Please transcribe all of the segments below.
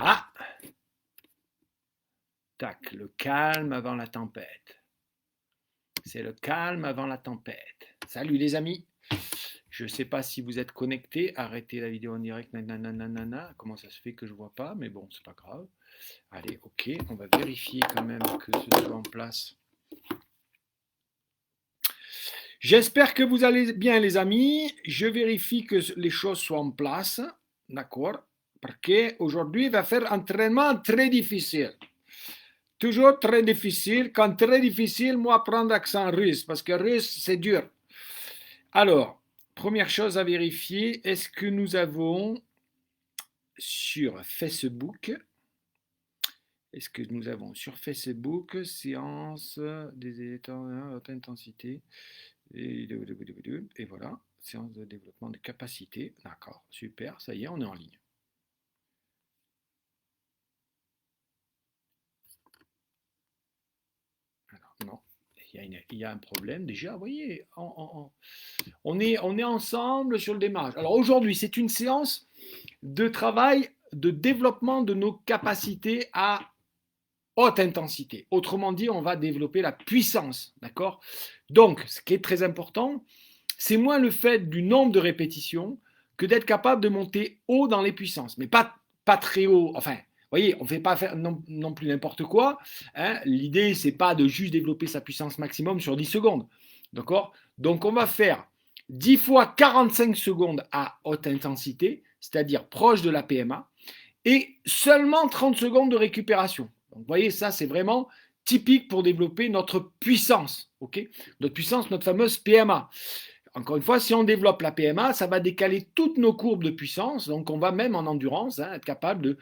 Ah, tac, le calme avant la tempête. C'est le calme avant la tempête. Salut les amis. Je ne sais pas si vous êtes connectés. Arrêtez la vidéo en direct. Nanana. Comment ça se fait que je ne vois pas? Mais bon, c'est pas grave. Allez, ok. On va vérifier quand même que ce soit en place. J'espère que vous allez bien les amis. Je vérifie que les choses soient en place. D'accord? Parce qu'aujourd'hui, il va faire un entraînement très difficile. Toujours très difficile. Quand très difficile, moi, apprendre l'accent russe, parce que russe, c'est dur. Alors, première chose à vérifier, est-ce que nous avons sur Facebook, séance des états haute intensité, et voilà, séance de développement de capacité, d'accord, super, ça y est, on est en ligne. Alors, non, il y a un problème déjà, vous voyez, on est ensemble sur le démarrage. Alors aujourd'hui, c'est une séance de travail de développement de nos capacités à haute intensité. Autrement dit, on va développer la puissance, d'accord? Donc, ce qui est très important, c'est moins le fait du nombre de répétitions que d'être capable de monter haut dans les puissances, mais pas très haut. Enfin, vous voyez, on ne fait pas faire non plus n'importe quoi. Hein. L'idée, c'est pas de juste développer sa puissance maximum sur 10 secondes, d'accord? Donc, on va faire 10 fois 45 secondes à haute intensité, c'est-à-dire proche de la PMA, et seulement 30 secondes de récupération. Donc, vous voyez, ça, c'est vraiment typique pour développer notre puissance, ok? Notre puissance, notre fameuse PMA. Encore une fois, si on développe la PMA, ça va décaler toutes nos courbes de puissance. Donc, on va même en endurance être capable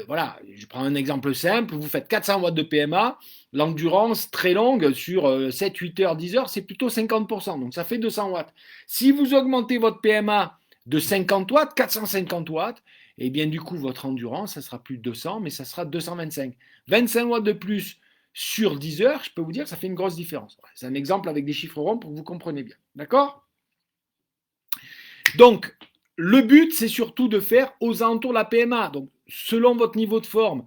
voilà, je prends un exemple simple. Vous faites 400 watts de PMA, l'endurance très longue sur 7, 8 heures, 10 heures, c'est plutôt 50%. Donc, ça fait 200 watts. Si vous augmentez votre PMA de 50 watts, 450 watts, et bien du coup, votre endurance, ça sera plus de 200, mais ça sera 225. 25 watts de plus sur 10 heures, je peux vous dire que ça fait une grosse différence. C'est un exemple avec des chiffres ronds pour que vous compreniez bien. D'accord? Donc, le but, c'est surtout de faire aux alentours de la PMA. Donc, selon votre niveau de forme,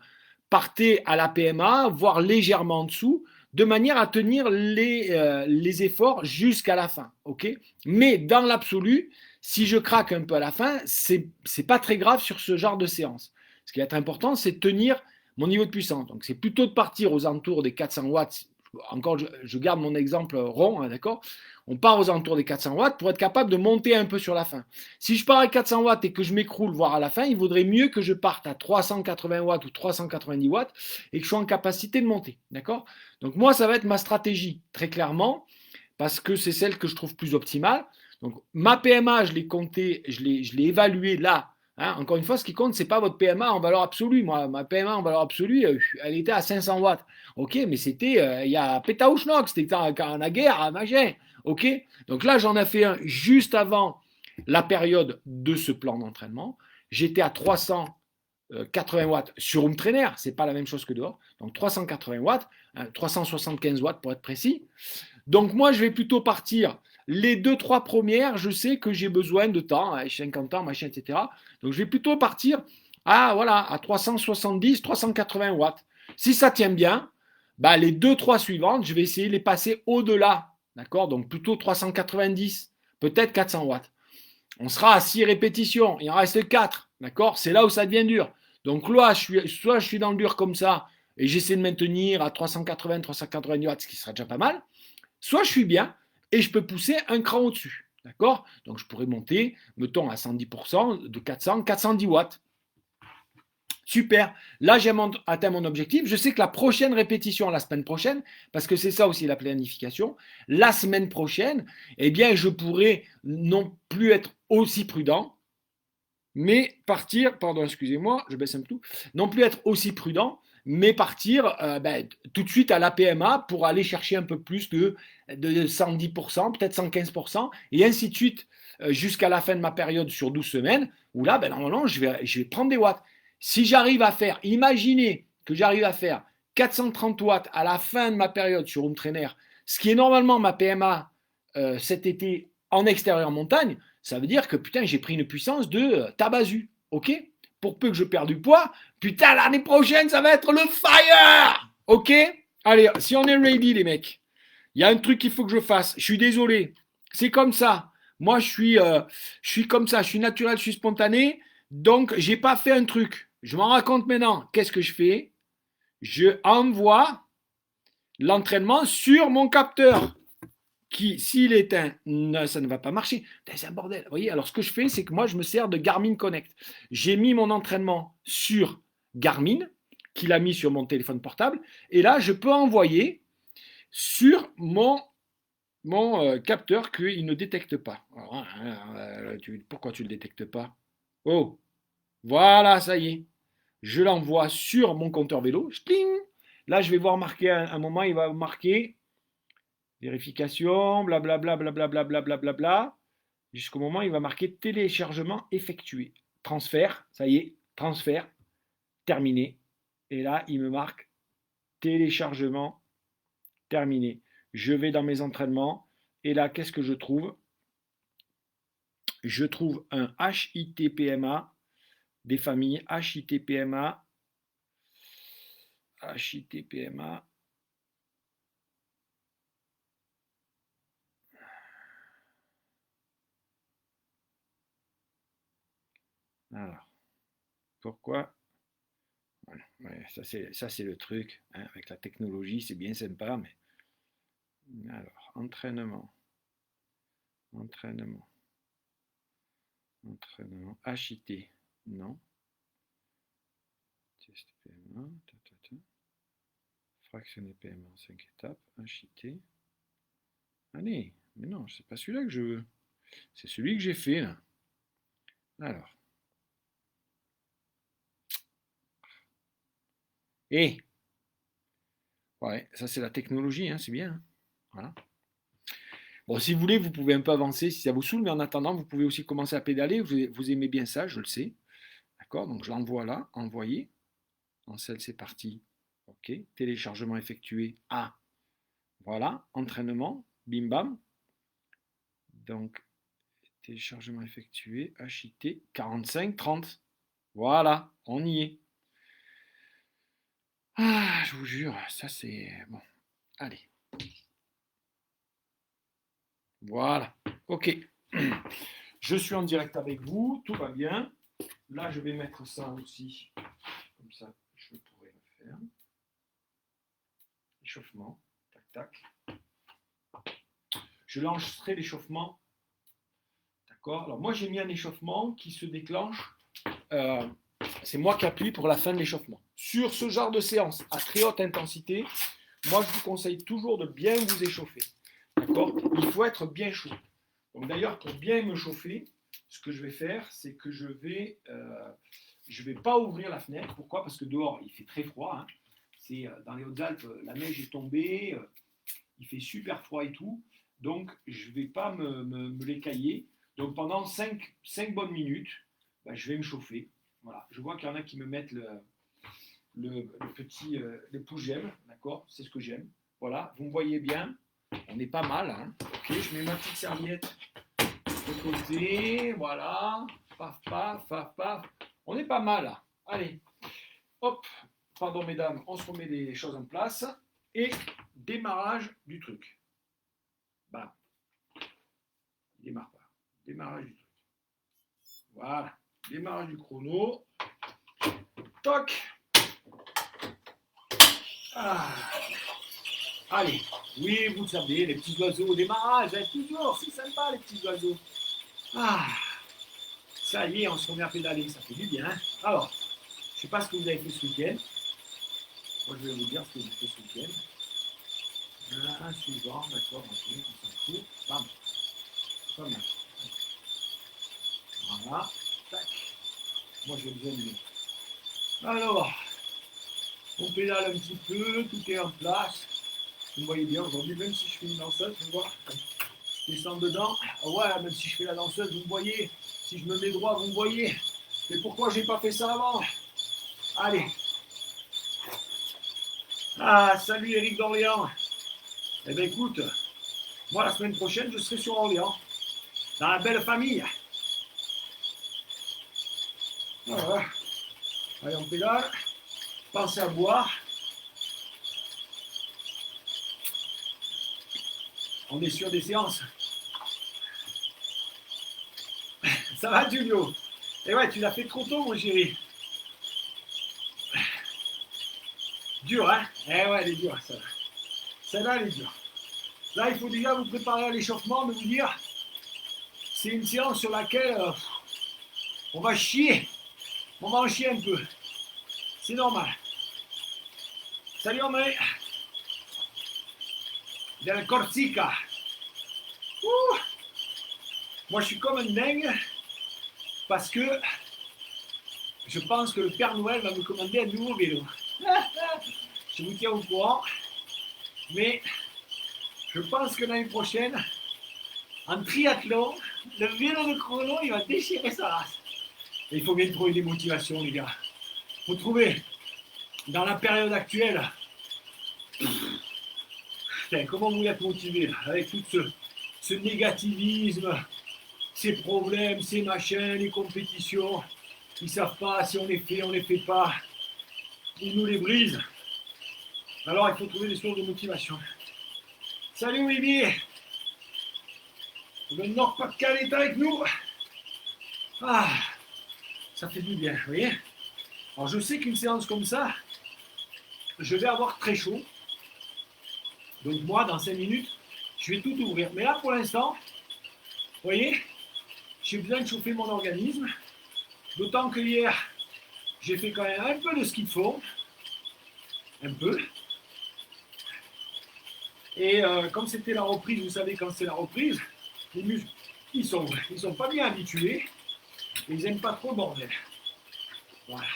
partez à la PMA, voire légèrement en dessous, de manière à tenir les efforts jusqu'à la fin. Okay, mais dans l'absolu, si je craque un peu à la fin, c'est pas très grave sur ce genre de séance. Ce qui va être important, c'est de tenir mon niveau de puissance. Donc, c'est plutôt de partir aux alentours des 400 watts. Encore, je garde mon exemple rond, hein, d'accord? On part aux alentours des 400 watts pour être capable de monter un peu sur la fin. Si je pars à 400 watts et que je m'écroule, voire à la fin, il vaudrait mieux que je parte à 380 watts ou 390 watts et que je sois en capacité de monter. D'accord? Donc moi, ça va être ma stratégie, très clairement, parce que c'est celle que je trouve plus optimale. Donc ma PMA, je l'ai compté, je l'ai évaluée là. Hein. Encore une fois, ce qui compte, c'est pas votre PMA en valeur absolue. Moi, ma PMA en valeur absolue, elle était à 500 watts. Ok, mais c'était il y a Pétaouchnok, c'était quand la guerre, machin. Ok, donc là, j'en ai fait un juste avant la période de ce plan d'entraînement. J'étais à 380 watts sur Home Trainer, c'est pas la même chose que dehors. Donc 380 watts, 375 watts pour être précis. Donc moi, je vais plutôt partir les 2-3 premières, je sais que j'ai besoin de temps, 50 ans, machin, etc. Donc je vais plutôt partir à 370, 380 watts. Si ça tient bien, bah, les 2-3 suivantes, je vais essayer de les passer au-delà. D'accord? Donc plutôt 390, peut-être 400 watts. On sera à 6 répétitions, il en reste 4. D'accord? C'est là où ça devient dur. Donc là, soit je suis dans le dur comme ça, et j'essaie de maintenir à 380, 390 watts, ce qui sera déjà pas mal. Soit je suis bien et je peux pousser un cran au-dessus. D'accord? Donc je pourrais monter, mettons, à 110% de 400, 410 watts. Super. Là, j'ai atteint mon objectif. Je sais que la prochaine répétition, la semaine prochaine, parce que c'est ça aussi la planification, la semaine prochaine, eh bien, je pourrais non plus être aussi prudent, mais partir, pardon, excusez-moi, je baisse un peu tout, non plus être aussi prudent, mais partir tout de suite à la PMA pour aller chercher un peu plus de 110%, peut-être 115%, et ainsi de suite jusqu'à la fin de ma période sur 12 semaines, où là, normalement, je vais prendre des watts. Si j'arrive à faire, imaginez que j'arrive à faire 430 watts à la fin de ma période sur Home Trainer, ce qui est normalement ma PMA cet été en extérieur montagne, ça veut dire que putain, j'ai pris une puissance de tabasu. Ok? Pour peu que je perde du poids, Putain, l'année prochaine, ça va être le fire. Ok? Allez, si on est ready, les mecs, il y a un truc qu'il faut que je fasse. Je suis désolé. C'est comme ça. Moi, je suis comme ça. Je suis naturel, je suis spontané. Donc, j'ai pas fait un truc. Je m'en raconte maintenant. Qu'est-ce que je fais? Je envoie l'entraînement sur mon capteur qui, s'il est éteint, ça ne va pas marcher. C'est un bordel. Vous voyez, alors ce que je fais, c'est que moi, je me sers de Garmin Connect. J'ai mis mon entraînement sur Garmin, qu'il a mis sur mon téléphone portable, et là, je peux envoyer sur mon capteur qu'il ne détecte pas. Alors, pourquoi tu ne le détectes pas? Oh, voilà, ça y est. Je l'envoie sur mon compteur vélo. Cling. Là, je vais voir marquer un moment, il va marquer vérification, blablabla, blablabla, blablabla, jusqu'au moment où il va marquer téléchargement effectué. Transfert, ça y est, transfert, terminé. Et là, il me marque téléchargement terminé. Je vais dans mes entraînements et là, qu'est-ce que je trouve? Je trouve un HITPMA des familles HITPMA. Alors, pourquoi? Ouais, ça c'est le truc, hein, avec la technologie, c'est bien sympa, mais alors, entraînement, HIT, non. Test PMA, fractionné PMA en 5 étapes, HIT. Allez, mais non, c'est pas celui-là que je veux. C'est celui que j'ai fait là. Alors. Et ouais, ça c'est la technologie, hein, c'est bien. Hein. Voilà. Bon, si vous voulez, vous pouvez un peu avancer si ça vous saoule, mais en attendant, vous pouvez aussi commencer à pédaler. Vous aimez bien ça, je le sais. D'accord? Donc je l'envoie là, envoyer. En celle, c'est parti. OK. Téléchargement effectué. Ah, voilà. Entraînement. Bim bam. Donc, téléchargement effectué. HIT 45-30. Voilà, on y est. Ah, je vous jure, ça c'est bon. Allez. Voilà. OK. Je suis en direct avec vous, tout va bien. Là, je vais mettre ça aussi. Comme ça, je pourrais le faire. Échauffement. Tac, tac. Je lancerai l'échauffement. D'accord? Alors, moi, j'ai mis un échauffement qui se déclenche. C'est moi qui appuie pour la fin de l'échauffement. Sur ce genre de séance à très haute intensité, moi, je vous conseille toujours de bien vous échauffer. D'accord? Il faut être bien chaud. Donc, d'ailleurs, pour bien me chauffer, ce que je vais faire, c'est que je vais pas ouvrir la fenêtre. Pourquoi? Parce que dehors, il fait très froid. Hein. C'est dans les Hautes-Alpes, la neige est tombée, il fait super froid et tout. Donc, je ne vais pas me l'écailler. Donc, pendant 5 bonnes minutes, ben, je vais me chauffer. Voilà. Je vois qu'il y en a qui me mettent le petit le pouce j'aime, d'accord? C'est ce que j'aime. Voilà, vous me voyez bien. On est pas mal. Hein. Ok, je mets ma petite serviette de côté. Voilà. Paf, paf, paf, paf. On est pas mal. Là. Allez. Hop. Pardon, mesdames. On se remet les choses en place. Et démarrage du truc. Bam. Il démarre pas. Démarrage du truc. Voilà. Démarrage du chrono. Toc. Ah. Allez. Oui, vous le savez, les petits oiseaux au démarrage, hein, toujours, c'est sympa les petits oiseaux. Ah. Ça y est, on se remet à pédaler, ça fait du bien. Hein. Alors, je ne sais pas ce que vous avez fait ce week-end. Moi, je vais vous dire ce que j'ai fait ce week-end. Un suivant, d'accord, ok, on s'en fout. Bam. Pas mal. Voilà. Tac. Moi, je vais besoin de lui. Alors, on pédale un petit peu, tout est en place. Vous me voyez bien aujourd'hui, même si je fais une danseuse, vous voyez, je descends dedans. Ouais, même si je fais la danseuse, vous me voyez. Si je me mets droit, vous me voyez. Mais pourquoi j'ai pas fait ça avant? Allez. Ah, salut Eric d'Orléans. Eh bien écoute, moi la semaine prochaine, je serai sur Orléans. Dans la belle famille. Voilà. Allez, on pédale. Pensez à boire. On est sur des séances. Ça va, Julio? Et ouais, tu l'as fait trop tôt, mon chéri. Dur, hein? Eh ouais, elle est dure, ça. Celle-là, elle est dure. Là, il faut déjà vous préparer à l'échauffement, de vous dire, c'est une séance sur laquelle on va chier. On va en chier un peu. C'est normal. Salut, André. De la Corsica. Ouh. Moi, je suis comme un dingue parce que je pense que le Père Noël va me commander un nouveau vélo. Je vous tiens au courant. Mais je pense que l'année prochaine, en triathlon, le vélo de chrono, il va déchirer sa race. Et il faut bien trouver des motivations, les gars. Il faut trouver, dans la période actuelle, putain, comment vous êtes motivé là, avec tout ce négativisme, ces problèmes, ces machins, les compétitions. Ils ne savent pas si on les fait, on ne les fait pas. Ils nous les brisent. Alors il faut trouver des sources de motivation. Salut Olivier. Le Nord-Pas-de-Calais est avec nous. Ah, ça fait du bien, vous voyez. Alors je sais qu'une séance comme ça, je vais avoir très chaud. Donc moi, dans 5 minutes, je vais tout ouvrir. Mais là, pour l'instant, vous voyez, j'ai besoin de chauffer mon organisme. D'autant que hier, j'ai fait quand même un peu de ski de fond. Un peu. Et comme c'était la reprise, vous savez quand c'est la reprise, les muscles, ils sont pas bien habitués. Et ils n'aiment pas trop le bordel. Voilà.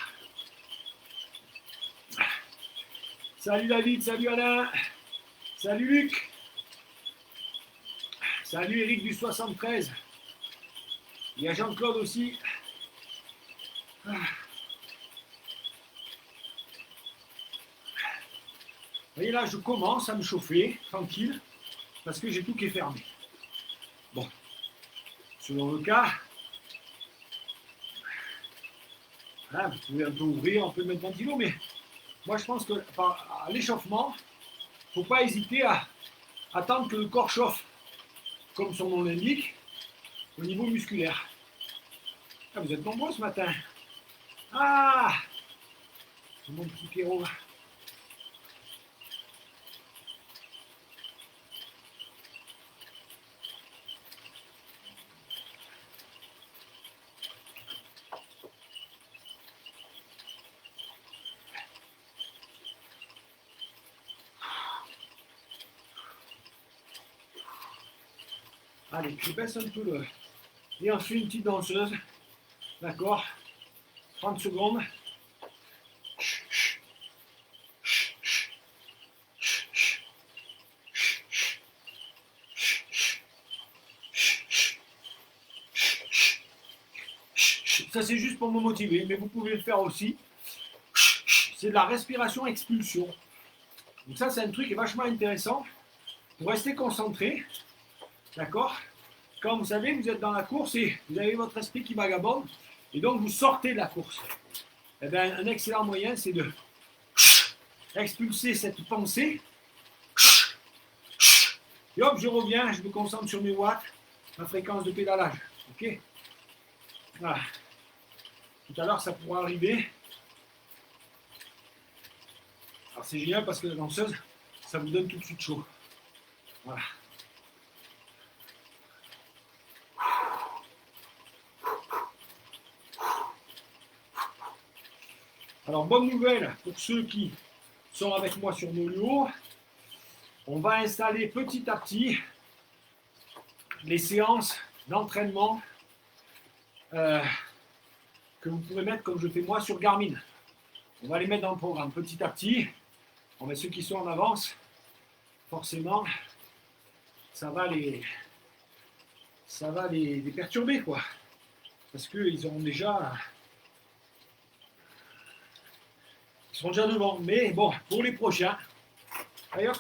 Salut David, salut Alain. Salut Luc. Salut Eric du 73. Il y a Jean-Claude aussi. Vous voyez là, je commence à me chauffer, tranquille, parce que j'ai tout qui est fermé. Bon, selon le cas, voilà, vous pouvez un peu ouvrir, un peu mettre ventilo, mais moi je pense que à l'échauffement, il ne faut pas hésiter à attendre que le corps chauffe, comme son nom l'indique, au niveau musculaire. Ah, vous êtes nombreux ce matin. Ah, c'est mon petit Pierrot. Allez, je baisse un peu le... Et on fait une petite danseuse. D'accord, 30 secondes. Ça c'est juste pour me motiver, mais vous pouvez le faire aussi. C'est de la respiration expulsion. Donc ça c'est un truc qui est vachement intéressant pour rester concentré. D'accord? Quand vous savez, vous êtes dans la course et vous avez votre esprit qui vagabonde, et donc vous sortez de la course. Eh bien, un excellent moyen, c'est de expulser cette pensée. Et hop, je reviens, je me concentre sur mes watts, ma fréquence de pédalage. Ok? Voilà. Tout à l'heure, ça pourra arriver. Alors c'est génial parce que la danseuse, ça vous donne tout de suite chaud. Voilà. Alors, bonne nouvelle pour ceux qui sont avec moi sur Nolio. On va installer petit à petit les séances d'entraînement que vous pouvez mettre, comme je fais moi, sur Garmin. On va les mettre dans le programme petit à petit. Bon, mais ceux qui sont en avance, forcément, ça va les perturber, quoi. Parce qu'ils auront déjà... Ils seront déjà devant. Mais bon, pour les prochains, allez hop,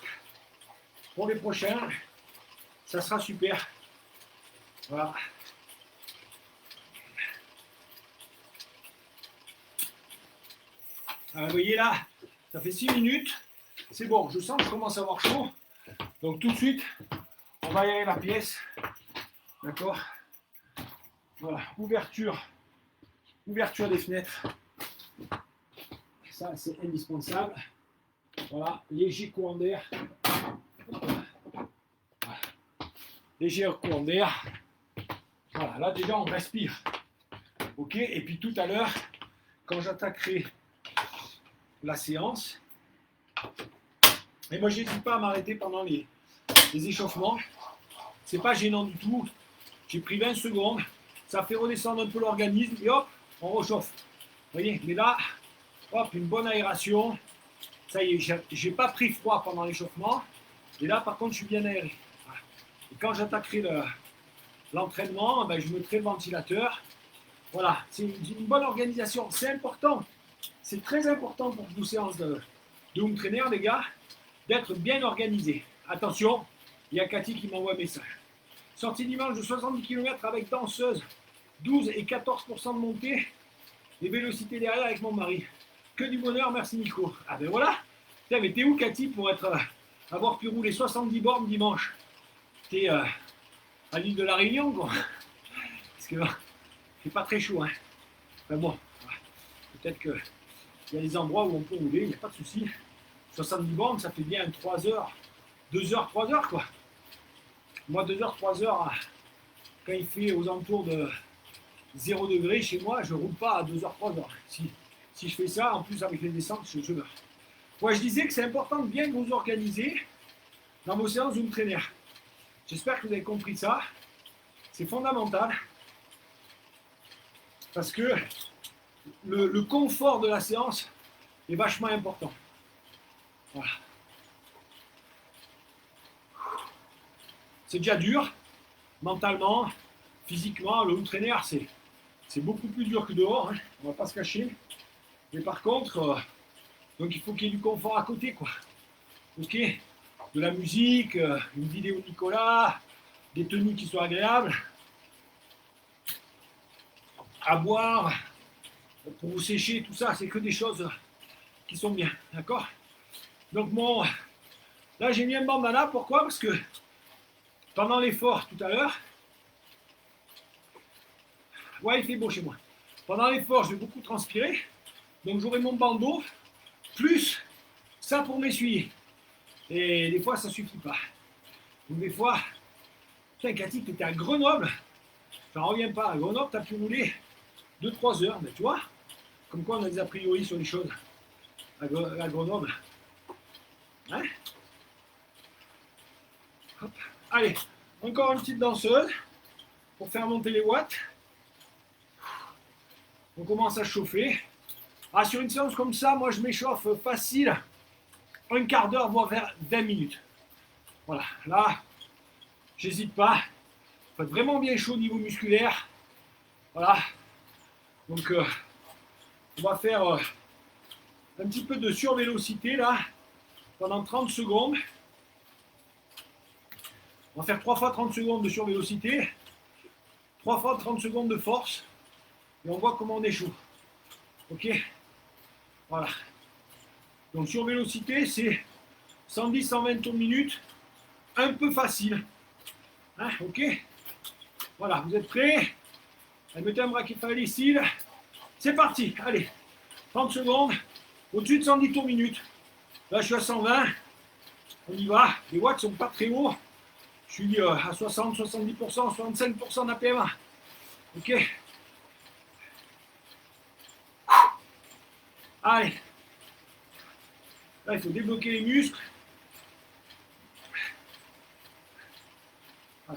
pour les prochains, ça sera super. Voilà. Alors, vous voyez là, ça fait 6 minutes. C'est bon, je sens que je commence à avoir chaud. Donc tout de suite, on va aérer la pièce. D'accord? Voilà, ouverture des fenêtres. Ça, c'est indispensable. Voilà, léger courant d'air. Léger courant d'air. Voilà, là déjà on respire. Ok, et puis tout à l'heure, quand j'attaquerai la séance, et moi j'hésite pas à m'arrêter pendant les échauffements. C'est pas gênant du tout. J'ai pris 20 secondes. Ça fait redescendre un peu l'organisme et hop, on rechauffe. Vous voyez, mais là, hop, une bonne aération. Ça y est, j'ai pas pris froid pendant l'échauffement. Et là, par contre, je suis bien aéré. Voilà. Et quand j'attaquerai l'entraînement, ben, je mettrai le ventilateur. Voilà, c'est une bonne organisation. C'est important. C'est très important pour vos séances de home trainer, les gars, d'être bien organisé. Attention, il y a Cathy qui m'envoie un message. Sortie dimanche de 70 km avec danseuse, 12 et 14% de montée, les vélocités derrière avec mon mari. Que du bonheur, merci Nico. Ah ben voilà. Putain, mais t'es où Cathy pour avoir pu rouler 70 bornes dimanche? T'es à l'île de la Réunion, quoi. Parce que c'est pas très chaud, hein. Enfin bon, peut-être qu'il y a des endroits où on peut rouler, il n'y a pas de souci. 70 bornes, ça fait bien 3 heures, 2 heures, 3 heures, quoi. Moi, 2 heures, 3 heures, quand il fait aux alentours de 0 degré chez moi, je ne roule pas à 2 heures, 3 heures. Si je fais ça, en plus avec les descentes, je meurs. Ouais, je disais que c'est important de bien vous organiser dans vos séances Home Trainer. J'espère que vous avez compris ça. C'est fondamental. Parce que le confort de la séance est vachement important. Voilà. C'est déjà dur, mentalement, physiquement. Le home trainer, c'est beaucoup plus dur que dehors, hein. On va pas se cacher. Mais par contre, donc il faut qu'il y ait du confort à côté, quoi. Ok, de la musique, une vidéo de Nicolas, des tenues qui soient agréables, à boire, pour vous sécher, tout ça, c'est que des choses qui sont bien, d'accord? Donc là j'ai mis un bandana, pourquoi? Parce que pendant l'effort tout à l'heure, ouais, il fait beau chez moi. Pendant l'effort, je vais beaucoup transpirer. Donc j'aurai mon bandeau, plus ça pour m'essuyer. Et des fois, ça ne suffit pas. Donc des fois, putain, Cathy, tu étais à Grenoble. J'en reviens pas. À Grenoble, tu as pu rouler 2-3 heures. Mais tu vois, comme quoi on a des a priori sur les choses. À Grenoble. Hein? Hop. Allez, encore une petite danseuse pour faire monter les watts. On commence à chauffer. Ah, sur une séance comme ça, moi je m'échauffe facile, un quart d'heure, voire 20 minutes. Voilà, là, j'hésite pas. Faut être vraiment bien chaud au niveau musculaire. Voilà. Donc, on va faire un petit peu de survélocité là, pendant 30 secondes. On va faire 3 fois 30 secondes de survélocité, 3 fois 30 secondes de force, et on voit comment on est chaud. Ok? Voilà. Donc sur vélocité, c'est 110-120 tours minute, un peu facile. Hein, ok? Voilà, vous êtes prêts? Mettez un brachyphalicide. C'est parti, allez. 30 secondes, au-dessus de 110 tours minute. Là, je suis à 120. On y va. Les watts ne sont pas très hauts. Je suis à 60, 70%, 65% d'APMA. Ok? Allez. Là, il faut débloquer les muscles.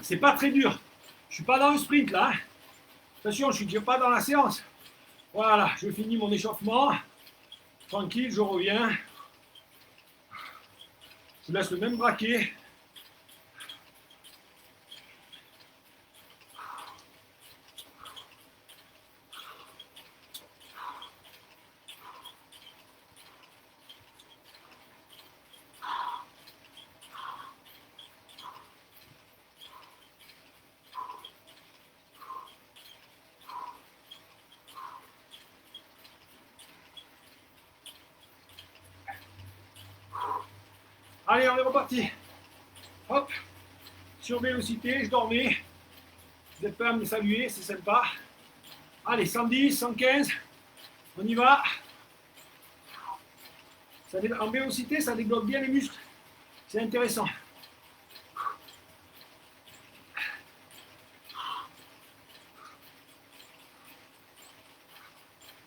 C'est pas très dur. Je suis pas dans le sprint là. Attention, je suis pas dans la séance. Voilà, je finis mon échauffement. Tranquille, je reviens. Je laisse le même braquet. Allez, on est reparti. Hop. Sur vélocité, je dormais. Vous n'êtes pas à me saluer, c'est sympa. Allez, 110, 115. On y va. En vélocité, ça débloque bien les muscles. C'est intéressant.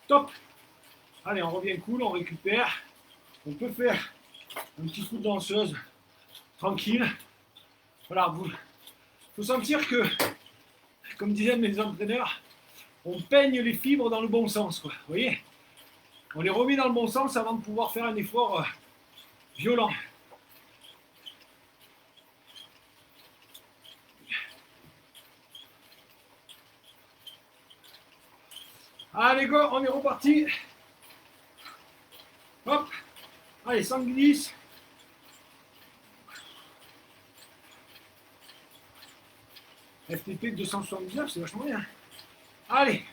Top. Allez, on revient cool, on récupère. On peut faire un petit coup de danseuse tranquille. Voilà, il faut sentir que, comme disaient mes entraîneurs, on peigne les fibres dans le bon sens, quoi. Vous voyez? On les remet dans le bon sens avant de pouvoir faire un effort violent. Allez, go, on est reparti. Hop. Allez, 110. FTP 279, c'est vachement bien. Allez.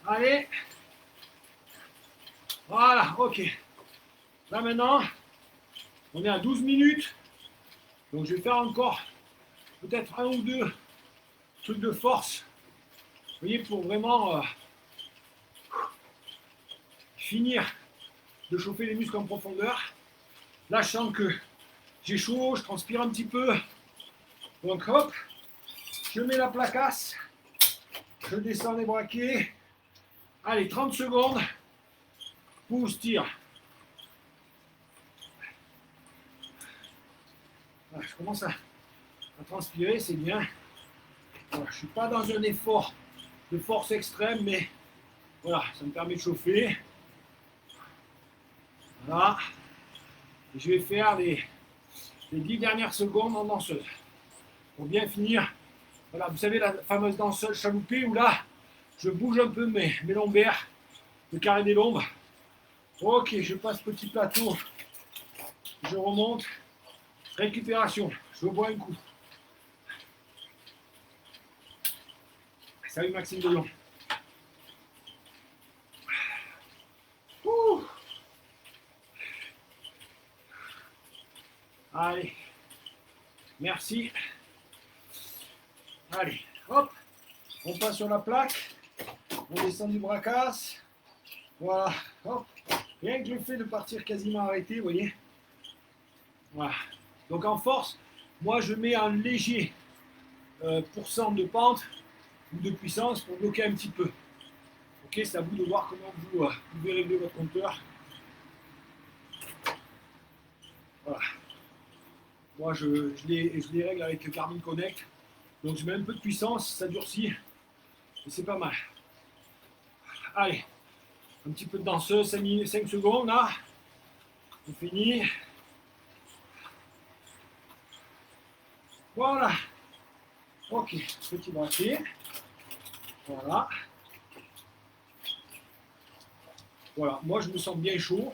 Allez. Voilà, ok. Là maintenant, on est à 12 minutes. Donc je vais faire encore peut-être un ou deux trucs de force. Vous voyez, pour vraiment finir de chauffer les muscles en profondeur. Là, je sens que j'ai chaud, je transpire un petit peu. Donc hop, je mets la placasse. Je descends les braquets. Allez, 30 secondes. Pousse, tire. Voilà, je commence à transpirer, c'est bien. Voilà, je ne suis pas dans un effort de force extrême, mais voilà, ça me permet de chauffer. Voilà. Et je vais faire les 10 dernières secondes en danseuse. Pour bien finir. Voilà, vous savez la fameuse danseuse chaloupée où là, je bouge un peu mes lombaires, le carré des lombes. Ok, je passe petit plateau. Je remonte. Récupération. Je bois un coup. Salut Maxime Delon. Ouh. Allez. Merci. Allez, hop. On passe sur la plaque. On descend du bracasse. Voilà, hop. Rien que le fait de partir quasiment arrêté, vous voyez. Voilà. Donc en force, moi je mets un léger pourcent de pente ou de puissance pour bloquer un petit peu. Ok, c'est à vous de voir comment vous pouvez régler votre compteur. Voilà. Moi je les règle avec Garmin Connect. Donc je mets un peu de puissance, ça durcit. Et c'est pas mal. Allez, un petit peu de danseuse, 5 secondes là. On finit. Voilà. Ok, petit braquet. Voilà. Voilà, moi je me sens bien chaud.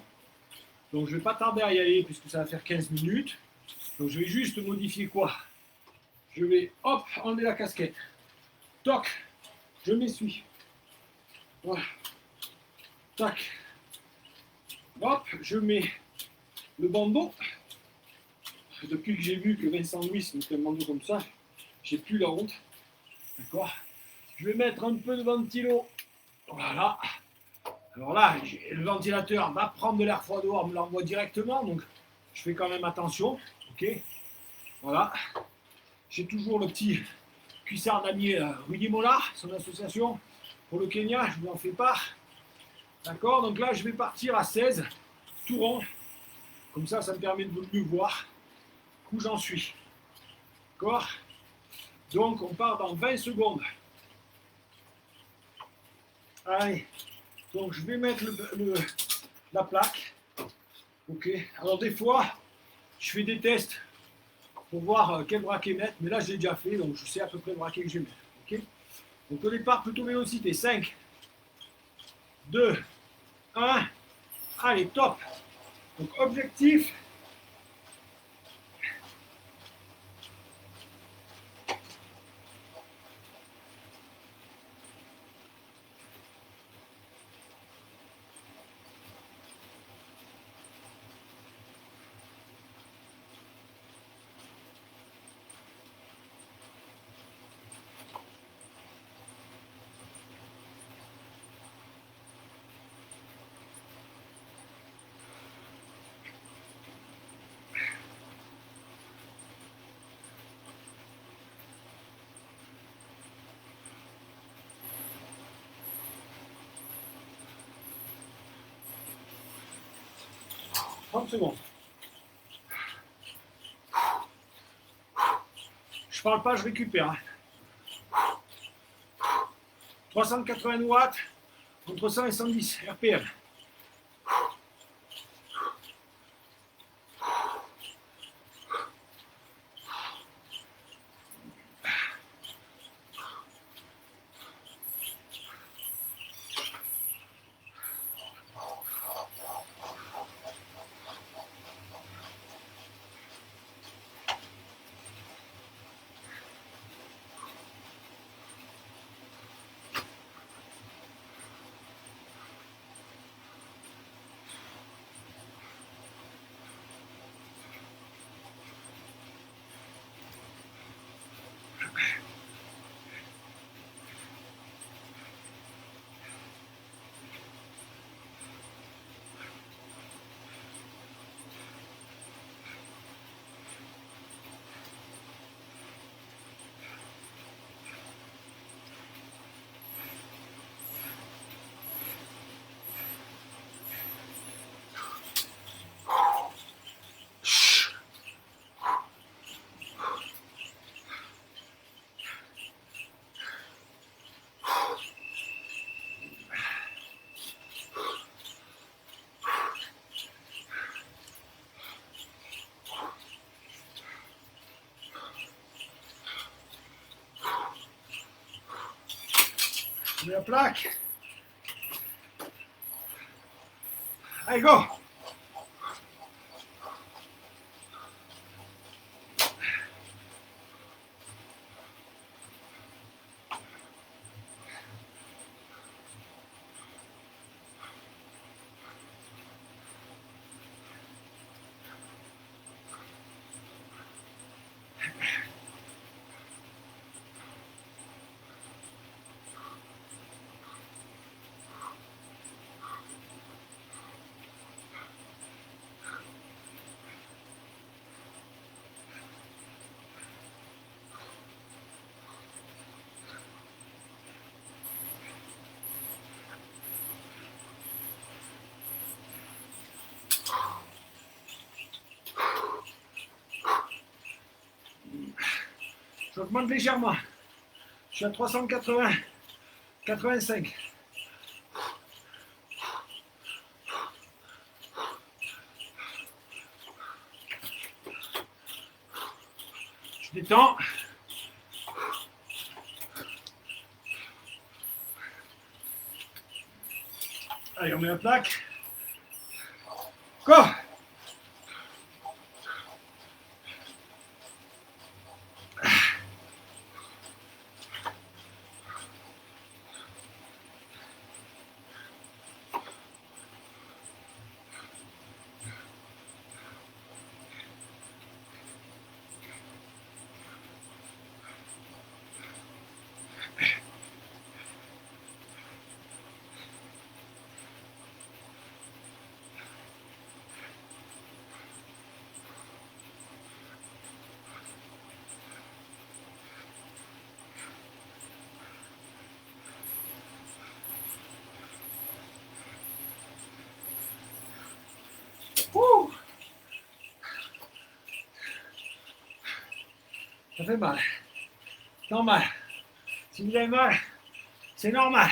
Donc je ne vais pas tarder à y aller puisque ça va faire 15 minutes. Donc je vais juste modifier quoi? Je vais, hop, enlever la casquette. Toc, je m'essuie. Voilà. Tac. Hop, je mets le bandeau. Depuis que j'ai vu que Vincent Louis me fait un bandeau comme ça, j'ai plus la honte. D'accord? Je vais mettre un peu de ventilo. Voilà. Alors là, le ventilateur va prendre de l'air froid dehors, me l'envoie directement, donc je fais quand même attention. Ok? Voilà. J'ai toujours le petit cuissard d'ami Rudy Mollard, son association pour le Kenya, je vous en fais part. D'accord? Donc là, je vais partir à 16, tout rond. Comme ça, ça me permet de mieux voir où j'en suis. D'accord? Donc, on part dans 20 secondes. Allez. Donc, je vais mettre la plaque. Ok. Alors, des fois, je fais des tests pour voir quel braquet mettre. Mais là, je l'ai déjà fait. Donc, je sais à peu près le braquet que je vais mettre. Ok. Donc, au départ, plutôt vélocité. 5, 2, 1. Allez, top. Donc, objectif. 30 secondes. Je parle pas, je récupère. 380 watts entre 100 et 110 RPM. Je mets la plaque. Allez, go! J'augmente légèrement. Je suis à 380, 85. Je détends. Allez, on met la plaque. Go! Ouh. Ça fait mal. Normal. Si vous avez mal, c'est normal.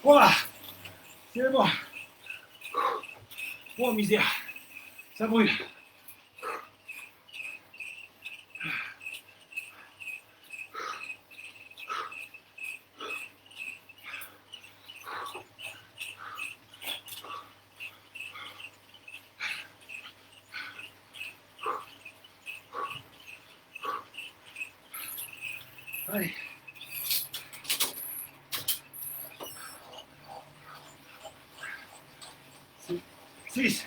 Voilà. C'est bon. Oh misère, ça brûle. Allez. 6.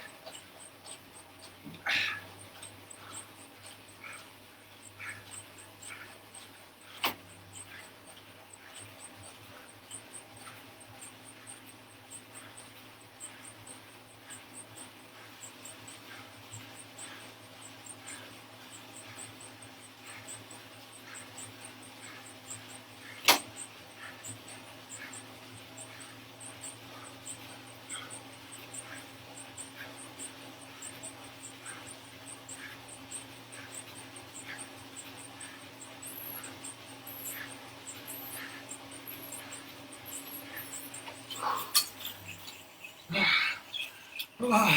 Ah.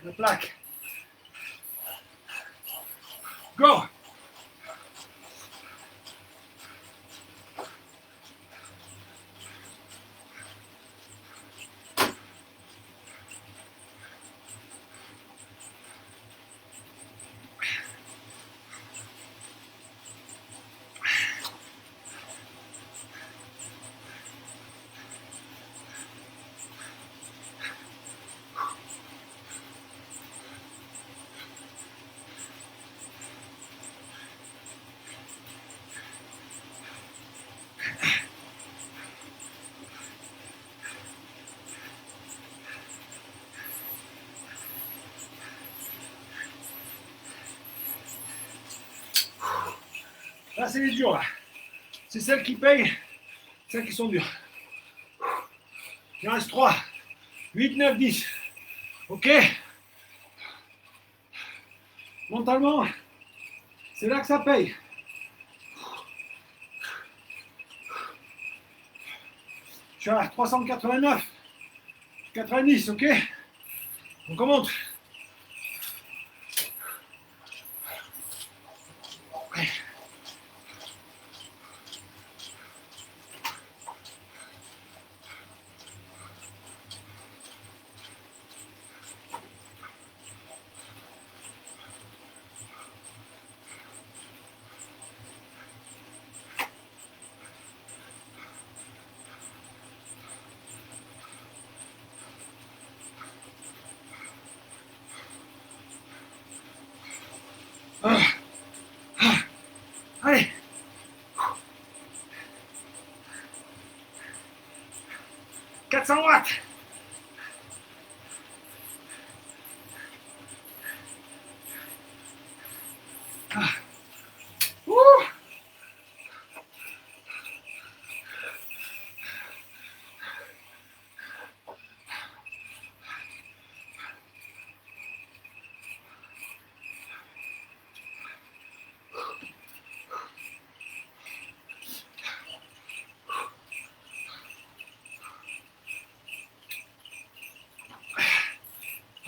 La plaque. Go. Là, c'est les durs, là. C'est celles qui payent, celles qui sont dures. Il en reste 3, 8, 9, 10. Ok. Mentalement, c'est là que ça paye. Je suis à 389, 90, ok. On commence. Allez. 400 watts.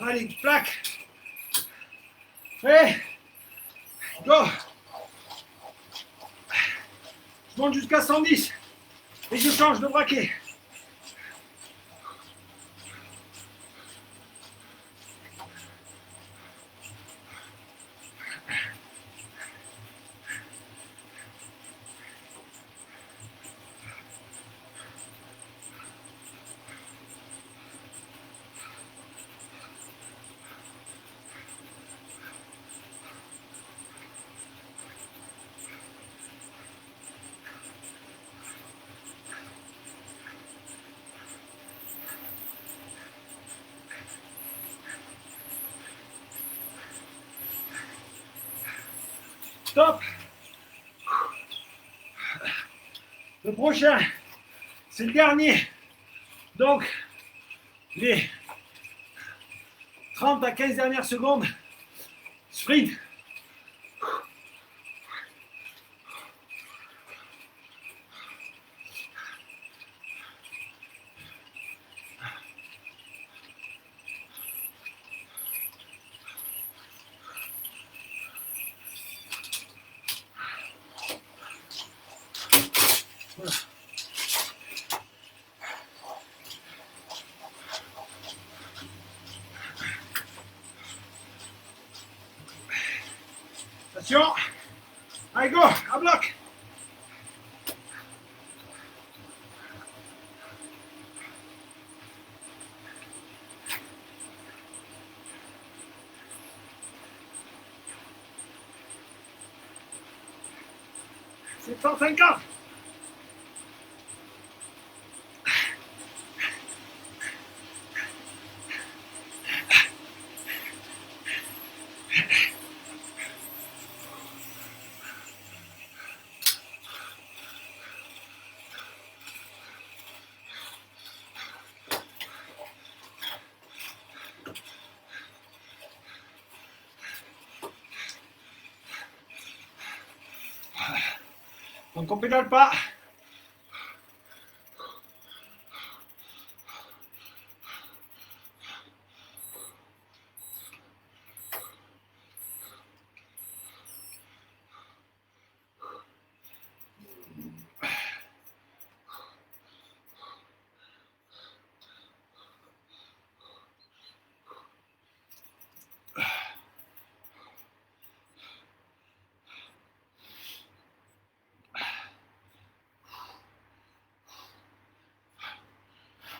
Allez, plaque. Prêt. Go. Je monte jusqu'à 110. Et je change de braquet. Stop. Le prochain, c'est le dernier. Donc, les 30 à 15 dernières secondes, sprint. Voilà. Attention. Allez, go, à bloc. C'est 150. Donc on pédale pas.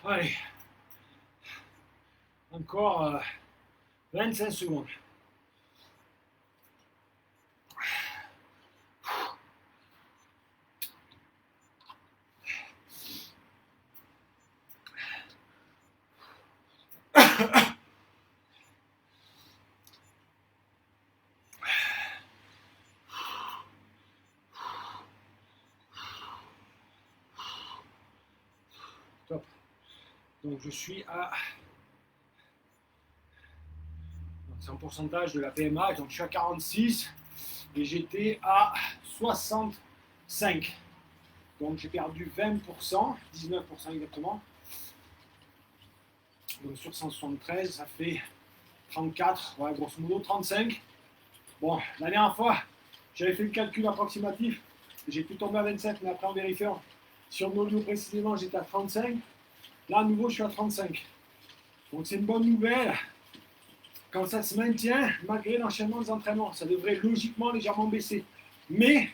Allez. Encore 25 secondes. Top. Donc je suis à c'est en pourcentage de la PMA, donc je suis à 46 et j'étais à 65. Donc j'ai perdu 20%, 19% exactement. Donc sur 173, ça fait 34, ouais, grosso modo 35. Bon, la dernière fois, j'avais fait le calcul approximatif, j'ai pu tomber à 27, mais après en vérifiant, sur Nolio précisément, j'étais à 35. Là, à nouveau, je suis à 35. Donc c'est une bonne nouvelle. Quand ça se maintient, malgré l'enchaînement des entraînements, ça devrait logiquement légèrement baisser. Mais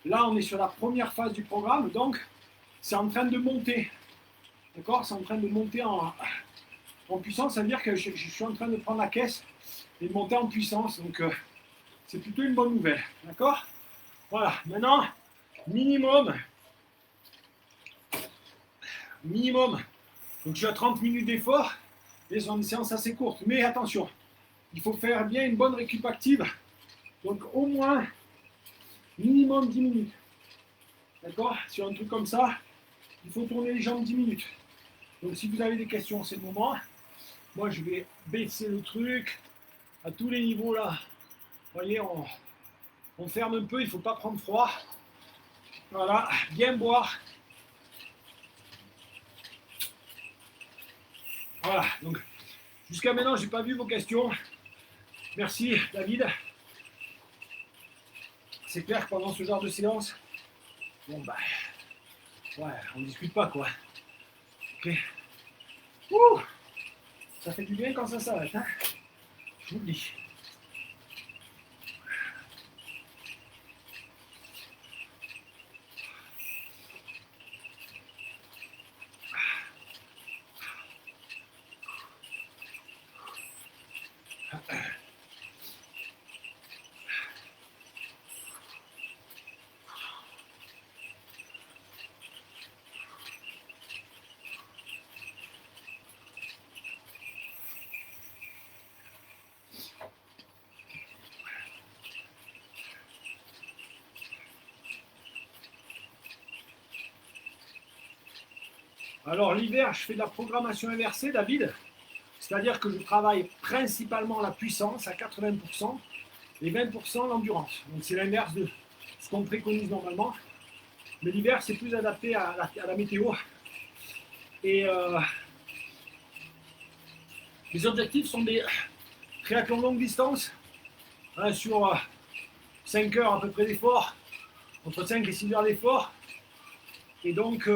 là, on est sur la première phase du programme, donc c'est en train de monter. D'accord? C'est en train de monter en puissance, ça veut dire que je suis en train de prendre la caisse et de monter en puissance. Donc c'est plutôt une bonne nouvelle. D'accord? Voilà. Maintenant, minimum. Donc je suis à 30 minutes d'effort et c'est une séance assez courte. Mais attention, il faut faire bien une bonne récup active. Donc au moins minimum 10 minutes. D'accord? Sur un truc comme ça, il faut tourner les jambes 10 minutes. Donc si vous avez des questions, c'est le moment. Moi je vais baisser le truc à tous les niveaux là. Vous voyez, on ferme un peu, il ne faut pas prendre froid. Voilà, bien boire. Voilà, donc jusqu'à maintenant, je n'ai pas vu vos questions. Merci David. C'est clair que pendant ce genre de séance, bon bah, ouais, on ne discute pas quoi. Ok. Ouh, ça fait du bien quand ça s'arrête, hein. Je vous le dis. Alors l'hiver, je fais de la programmation inversée, David. C'est-à-dire que je travaille principalement la puissance à 80% et 20% l'endurance. Donc c'est l'inverse de ce qu'on préconise normalement. Mais l'hiver, c'est plus adapté à la météo. Et les objectifs sont des triathlons longue distance hein, sur 5 heures à peu près d'effort, entre 5 et 6 heures d'effort. Et donc,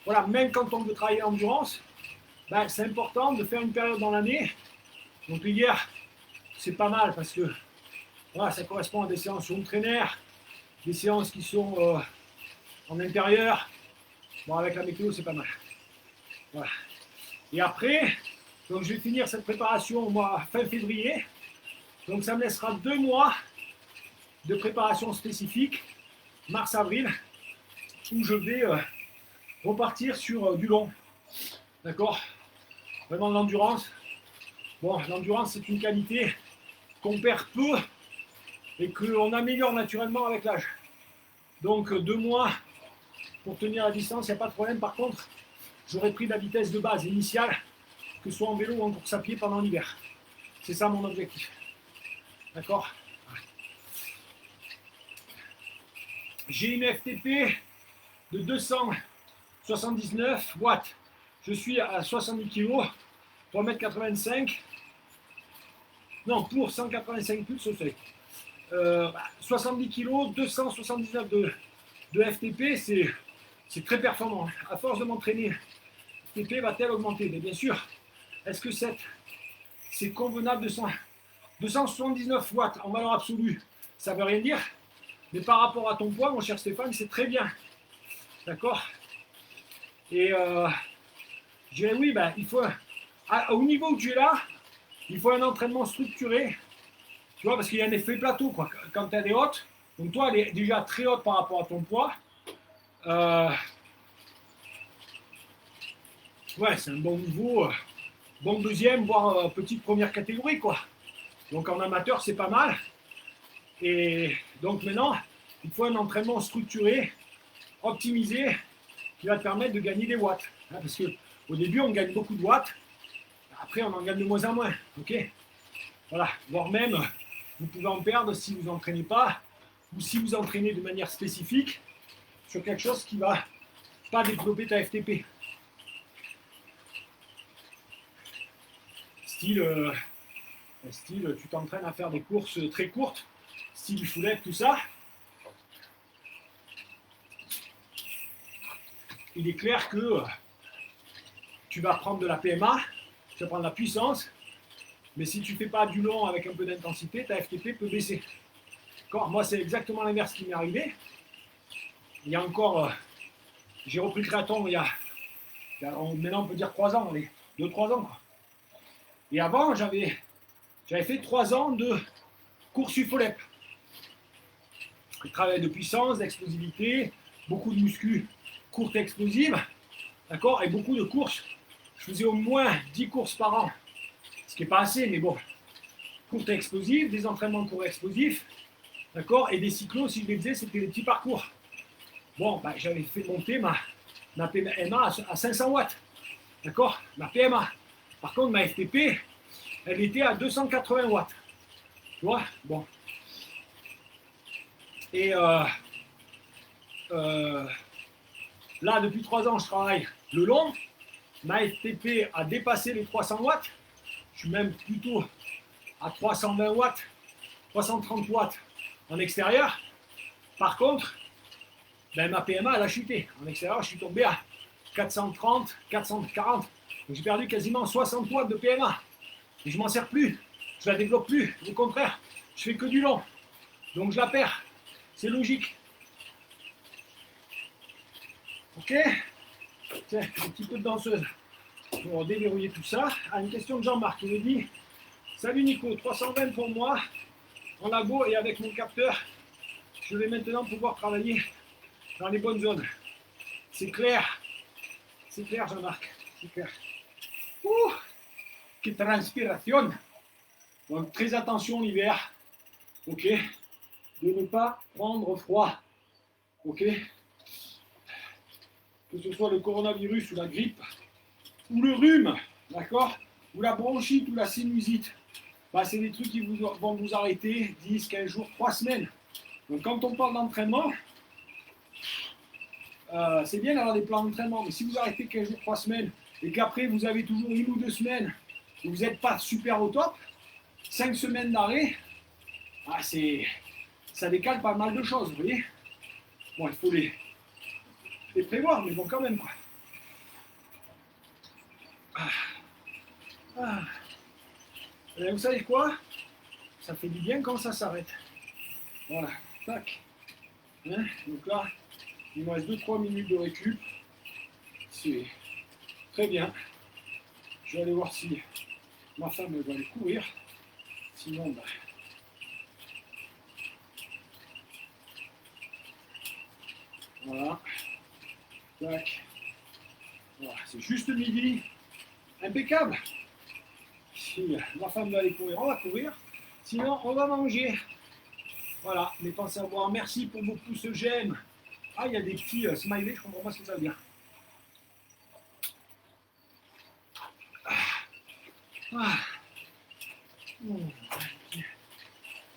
voilà, même quand on veut travailler l'endurance, ben, c'est important de faire une période dans l'année. Donc l'hiver, c'est pas mal parce que voilà, ça correspond à des séances sur traîneur, des séances qui sont en intérieur. Bon, avec la météo, c'est pas mal. Voilà. Et après, donc je vais finir cette préparation au mois fin février. Donc ça me laissera 2 mois de préparation spécifique, mars-avril, où je vais repartir sur du long. D'accord? Vraiment de l'endurance. Bon, l'endurance, c'est une qualité qu'on perd peu et qu'on améliore naturellement avec l'âge. Donc 2 mois pour tenir la distance, il n'y a pas de problème. Par contre, j'aurais pris la vitesse de base initiale, que ce soit en vélo ou en course à pied pendant l'hiver. C'est ça mon objectif. D'accord? J'ai une FTP de 279 watts. Je suis à 70 kg, 3,85 m. Non, pour 185 pulses au seuil. 70 kg, 279 de FTP, c'est très performant. À force de m'entraîner, FTP va-t-elle augmenter? Mais bien sûr. Est-ce que c'est convenable de 279 watts en valeur absolue? Ça ne veut rien dire. Mais par rapport à ton poids, mon cher Stéphane, c'est très bien. D'accord? Et je dirais oui, ben, il faut, au niveau où tu es là, il faut un entraînement structuré. Tu vois, parce qu'il y a un effet plateau, quoi. Quand elle est haute, donc toi, elle est déjà très haute par rapport à ton poids. Ouais, c'est un bon niveau, bon deuxième, voire petite première catégorie, quoi. Donc en amateur, c'est pas mal. Et donc maintenant, il faut un entraînement structuré, optimisé, qui va te permettre de gagner des watts. Hein, parce qu'au début, on gagne beaucoup de watts. Après, on en gagne de moins en moins. Ok? Voilà. Voire même, vous pouvez en perdre si vous n'entraînez pas ou si vous entraînez de manière spécifique sur quelque chose qui ne va pas développer ta FTP. Style, tu t'entraînes à faire des courses très courtes, style foulette, tout ça. Il est clair que tu vas prendre de la PMA, tu vas prendre de la puissance, mais si tu ne fais pas du long avec un peu d'intensité, ta FTP peut baisser. Moi, c'est exactement l'inverse qui m'est arrivé. Il y a encore, j'ai repris le triathlon maintenant on peut dire 3 ans, 2-3 ans. Quoi. Et avant, j'avais fait 3 ans de course UFOLEP. Travail de puissance, d'explosivité, beaucoup de muscu courtes et explosives, d'accord, et beaucoup de courses. Je faisais au moins 10 courses par an, ce qui n'est pas assez, mais bon, courtes et explosives, des entraînements courts et explosifs, d'accord, et des cyclos, si je les faisais, c'était des petits parcours. Bon, bah, j'avais fait monter ma PMA à 500 watts, d'accord, ma PMA. Par contre, ma FTP, elle était à 280 watts. Tu vois, bon. Et là, depuis 3 ans, je travaille le long. Ma FTP a dépassé les 300 watts. Je suis même plutôt à 320 watts, 330 watts en extérieur. Par contre, ben, ma PMA, elle a chuté. En extérieur, je suis tombé à 430, 440. J'ai perdu quasiment 60 watts de PMA. Et je ne m'en sers plus. Je ne la développe plus. Au contraire, je fais que du long. Donc je la perds. C'est logique. Ok? Tiens, un petit peu de danseuse pour déverrouiller tout ça. Ah, une question de Jean-Marc qui me dit: salut Nico, 320 pour moi en labo et avec mon capteur, je vais maintenant pouvoir travailler dans les bonnes zones. C'est clair Jean-Marc, c'est clair. Ouh, quelle transpiration. Donc très attention l'hiver, ok, de ne pas prendre froid, ok. que ce soit le coronavirus ou la grippe, ou le rhume, d'accord, ou la bronchite ou la sinusite, bah, c'est des trucs qui vont vous arrêter 10, 15 jours, 3 semaines. Donc quand on parle d'entraînement, c'est bien d'avoir des plans d'entraînement, mais si vous arrêtez 15 jours, 3 semaines, et qu'après vous avez toujours 1 ou 2 semaines où vous n'êtes pas super au top, 5 semaines d'arrêt, ah, ça décale pas mal de choses, vous voyez. Bon, il faut les prévoir, mais bon, quand même, quoi. Et vous savez quoi? Ça fait du bien quand ça s'arrête. Voilà, tac. Hein, donc là, il me reste 2-3 minutes de récup. C'est très bien. Je vais aller voir si ma femme va aller courir. Sinon, bah, voilà. Tac. Voilà, c'est juste midi. Impeccable. Si ma femme va aller courir, on va courir. Sinon, on va manger. Voilà, mais pensez à voir. Merci pour vos pouces j'aime. Ah, il y a des petits smileys, je comprends pas ce que ça veut dire. Ah.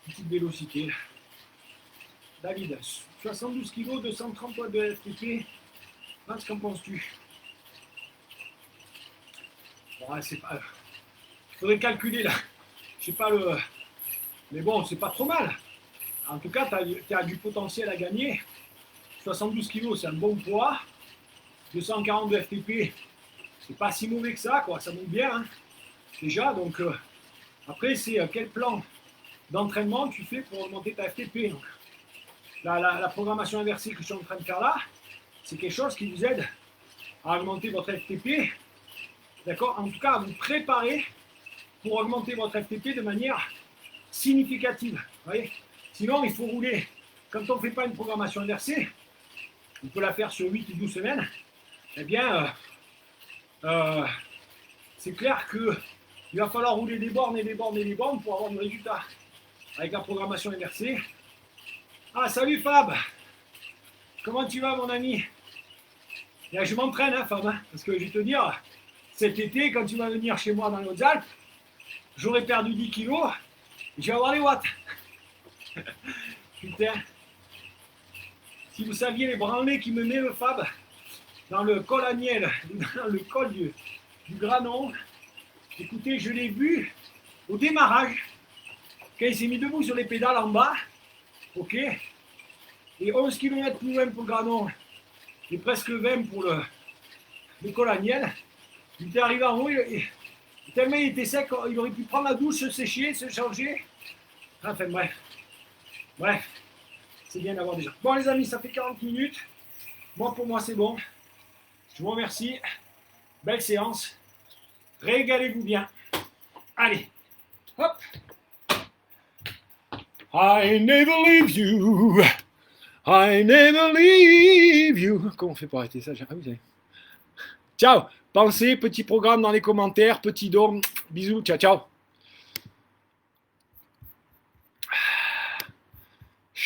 Petite vélocité. David, 72 kg, 230 watts de FTP. Qu'en penses-tu? Ouais, c'est pas. Il faudrait calculer là. Je sais pas le. Mais bon, c'est pas trop mal. En tout cas, tu as du potentiel à gagner. 72 kg, c'est un bon poids. 240 de FTP, c'est pas si mauvais que ça, quoi. Ça monte bien, hein, déjà. Donc, après, c'est quel plan d'entraînement tu fais pour augmenter ta FTP. Donc, la programmation inversée que je suis en train de faire là, c'est quelque chose qui vous aide à augmenter votre FTP. D'accord? En tout cas, à vous préparer pour augmenter votre FTP de manière significative. Vous voyez? Sinon, il faut rouler. Quand on ne fait pas une programmation inversée, on peut la faire sur 8 ou 12 semaines. Eh bien, c'est clair qu'il va falloir rouler des bornes et des bornes et des bornes pour avoir du résultat. Avec la programmation inversée. Ah, salut Fab! Comment tu vas, mon ami? Là, je m'entraîne, hein, Fab, hein, parce que je vais te dire, cet été, quand tu vas venir chez moi dans les Hautes-Alpes, j'aurai perdu 10 kilos, et je vais avoir les watts. Putain. Si vous saviez les branlées qui me met le Fab dans le col à miel, dans le col du Granon, écoutez, je l'ai vu au démarrage, quand il s'est mis debout sur les pédales en bas, ok, et 11 km plus loin pour le Granon, et presque 20 pour le col à miel, il était arrivé en haut, tellement il était sec, il aurait pu prendre la douche, se sécher, se changer. Enfin bref, c'est bien d'avoir des gens. Bon les amis, ça fait 40 minutes. Bon, pour moi c'est bon. Je vous remercie. Belle séance. Régalez-vous bien. Allez, hop. I never leave you. I never leave you. Comment on fait pour arrêter ça? Ah oui, ciao. Pensez, petit programme dans les commentaires, petit don. Bisous, ciao, ciao.